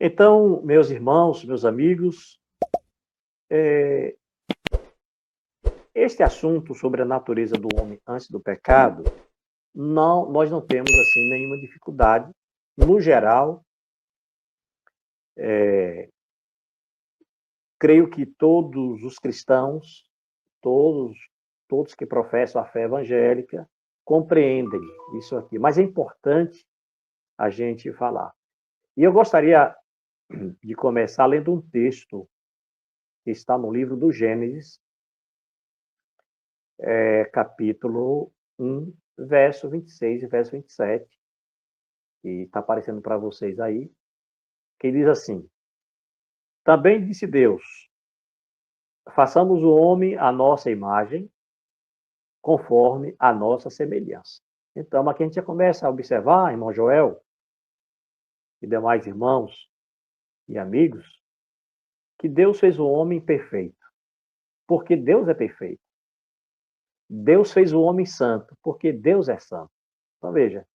Então, meus irmãos, meus amigos, este assunto sobre a natureza do homem antes do pecado, nós não temos assim nenhuma dificuldade. No geral, creio que todos os cristãos, todos, todos que professam a fé evangélica, compreendem isso aqui. Mas é importante a gente falar. E eu gostaria de começar lendo um texto que está no livro do Gênesis, capítulo 1, verso 26 e verso 27, que está aparecendo para vocês aí, que diz assim: Também disse Deus, façamos o homem à nossa imagem, conforme a nossa semelhança. Então, aqui a gente já começa a observar, irmão Joel e demais irmãos e amigos, que Deus fez o homem perfeito, porque Deus é perfeito. Deus fez o homem santo, porque Deus é santo. Então, veja,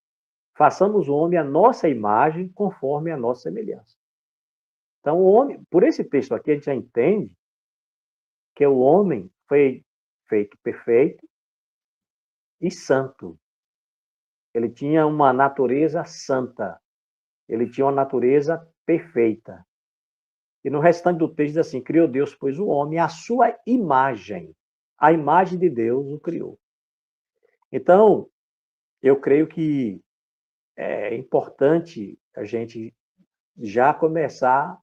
façamos o homem à nossa imagem, conforme a nossa semelhança. Então, o homem, por esse texto aqui, a gente já entende que o homem foi feito perfeito e santo. Ele tinha uma natureza santa. Ele tinha uma natureza perfeita. E no restante do texto diz assim: criou Deus, pois o homem, à sua imagem. A imagem de Deus o criou. Então, eu creio que é importante a gente já começar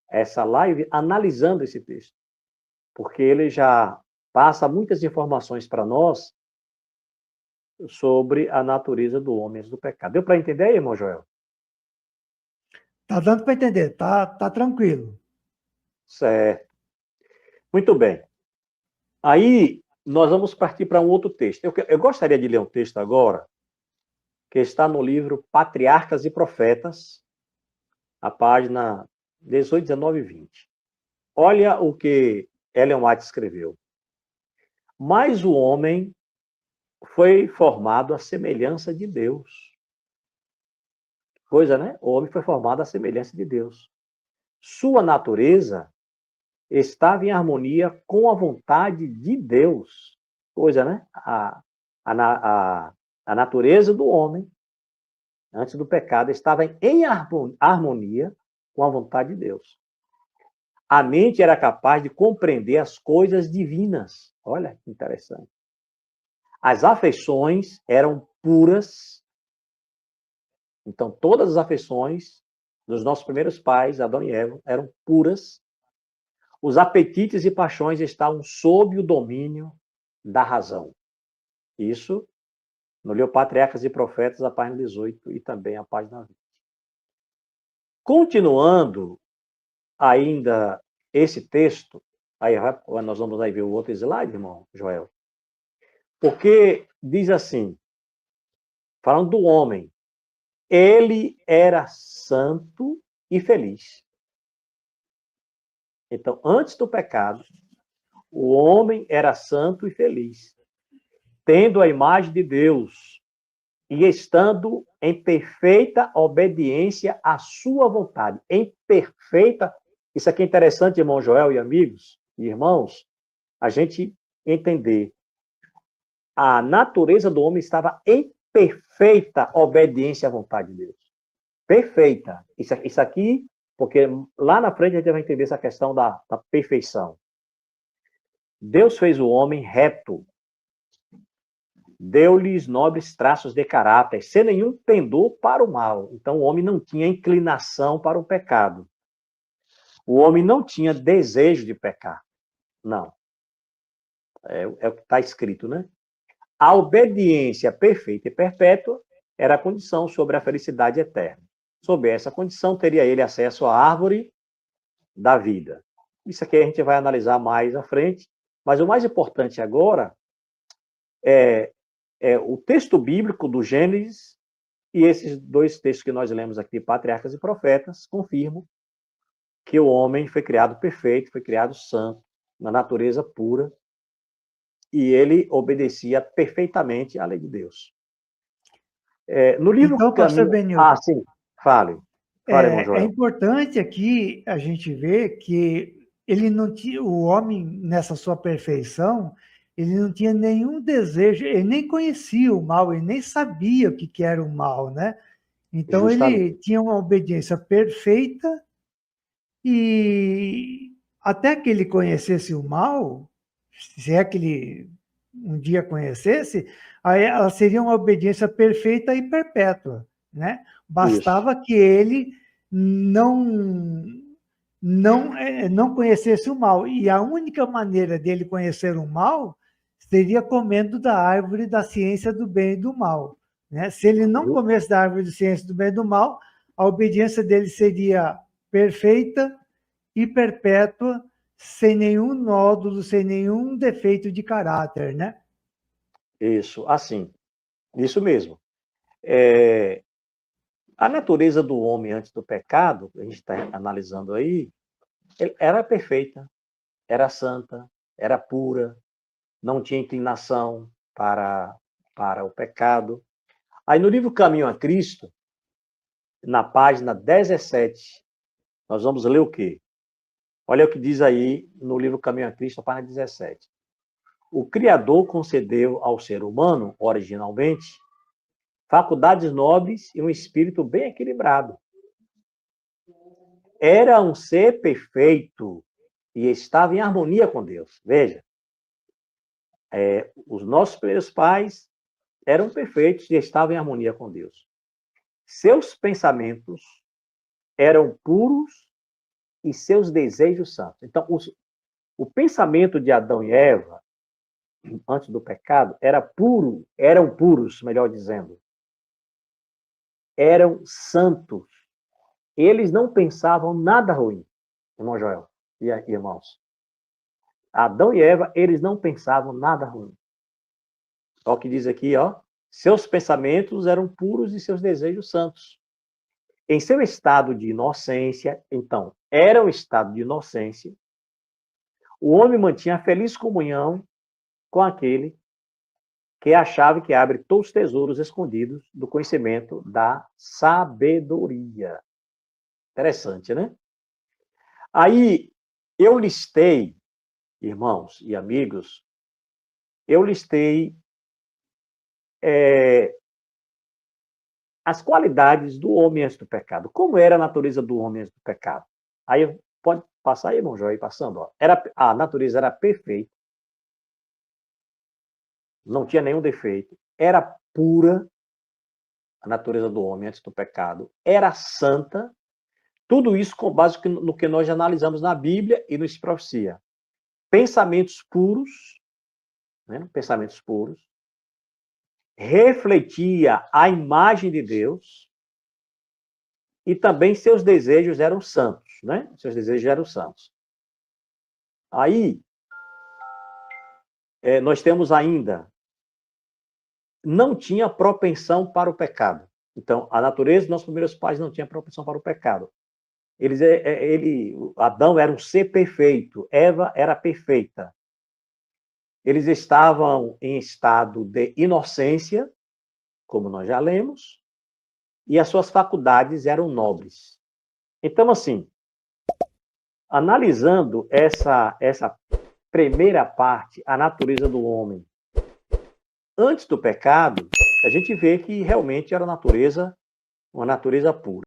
essa live analisando esse texto, porque ele já passa muitas informações para nós sobre a natureza do homem antes do pecado. Deu para entender aí, irmão Joel? Tá dando para entender, tá tranquilo. Certo. Muito bem. Aí nós vamos partir para um outro texto. Eu gostaria de ler um texto agora, que está no livro Patriarcas e Profetas, a página 18, 19 e 20. Olha o que Ellen White escreveu. Mas o homem foi formado à semelhança de Deus. Coisa, né? O homem foi formado à semelhança de Deus. Sua natureza estava em harmonia com a vontade de Deus. Coisa, né? A natureza do homem, antes do pecado, estava em harmonia com a vontade de Deus. A mente era capaz de compreender as coisas divinas. Olha que interessante. As afeições eram puras. Então, todas as afeições dos nossos primeiros pais, Adão e Eva, eram puras. Os apetites e paixões estavam sob o domínio da razão. Isso no livro Patriarcas e Profetas, a página 18 e também a página 20. Continuando ainda esse texto, aí nós vamos aí ver o outro slide, irmão Joel, porque diz assim, falando do homem, ele era santo e feliz. Então, antes do pecado, o homem era santo e feliz, tendo a imagem de Deus e estando em perfeita obediência à sua vontade. Em perfeita. Isso aqui é interessante, irmão Joel e amigos e irmãos, a gente entender. A natureza do homem estava em perfeita obediência à vontade de Deus. Perfeita. Isso aqui, porque lá na frente a gente vai entender essa questão da perfeição. Deus fez o homem reto, deu-lhes nobres traços de caráter, sem nenhum pendor para o mal. Então o homem não tinha inclinação para o pecado. O homem não tinha desejo de pecar. Não. É o que está escrito, né? A obediência perfeita e perpétua era a condição sobre a felicidade eterna. Sob essa condição, teria ele acesso à árvore da vida. Isso aqui a gente vai analisar mais à frente, mas o mais importante agora é o texto bíblico do Gênesis e esses dois textos que nós lemos aqui, Patriarcas e Profetas, confirmam que o homem foi criado perfeito, foi criado santo, na natureza pura, e ele obedecia perfeitamente à lei de Deus. No livro Então, pastor Caminho... Benil, Ah, sim, fale. Fala, irmão É Joel. importante aqui a gente ver que ele não tinha, o homem, nessa sua perfeição, ele não tinha nenhum desejo, ele nem conhecia o mal, ele nem sabia o que que era o mal, né? Então ele Justamente. tinha uma obediência perfeita e até que ele conhecesse o mal, se é que ele um dia conhecesse, aí ela seria uma obediência perfeita e perpétua, né? Isso. Bastava que ele não não conhecesse o mal. E a única maneira dele conhecer o mal seria comendo da árvore da ciência do bem e do mal, né? Se ele não Ju- comesse da árvore da ciência do bem e do mal, a obediência dele seria perfeita e perpétua, sem nenhum nódulo, sem nenhum defeito de caráter, né? Isso, assim. Isso mesmo. É, a natureza do homem antes do pecado, que a gente está analisando aí, era perfeita, era santa, era pura, não tinha inclinação para o pecado. Aí no livro Caminho a Cristo, na página 17, nós vamos ler o quê? Olha o que diz aí no livro Caminho a Cristo, página 17. O Criador concedeu ao ser humano, originalmente, faculdades nobres e um espírito bem equilibrado. Era um ser perfeito e estava em harmonia com Deus. Veja, os nossos primeiros pais eram perfeitos e estavam em harmonia com Deus. Seus pensamentos eram puros e seus desejos santos. Então, o pensamento de Adão e Eva, antes do pecado, era puro, eram puros, melhor dizendo. Eram santos. Eles não pensavam nada ruim, irmão Joel e irmãos. Adão e Eva, eles não pensavam nada ruim. Olha o que diz aqui, ó. Seus pensamentos eram puros e seus desejos santos. Em seu estado de inocência, então, era um estado de inocência, o homem mantinha a feliz comunhão com aquele que achava que abre todos os tesouros escondidos do conhecimento da sabedoria. Interessante, né? Aí eu listei, irmãos e amigos, eu listei as qualidades do homem antes do pecado. Como era a natureza do homem antes do pecado? Aí pode passar aí, irmão João, passando. Ó. A natureza era perfeita, não tinha nenhum defeito, era pura, a natureza do homem antes do pecado, era santa, tudo isso com base no que nós analisamos na Bíblia e nos profecia. Pensamentos puros, né? Pensamentos puros, refletia a imagem de Deus e também seus desejos eram santos, né? Seus desejos eram santos. Aí, nós temos ainda, não tinha propensão para o pecado. Então, a natureza dos nossos primeiros pais não tinha propensão para o pecado. Adão era um ser perfeito, Eva era perfeita. Eles estavam em estado de inocência, como nós já lemos, e as suas faculdades eram nobres. Então, assim, analisando essa primeira parte, a natureza do homem, antes do pecado, a gente vê que realmente era uma natureza pura.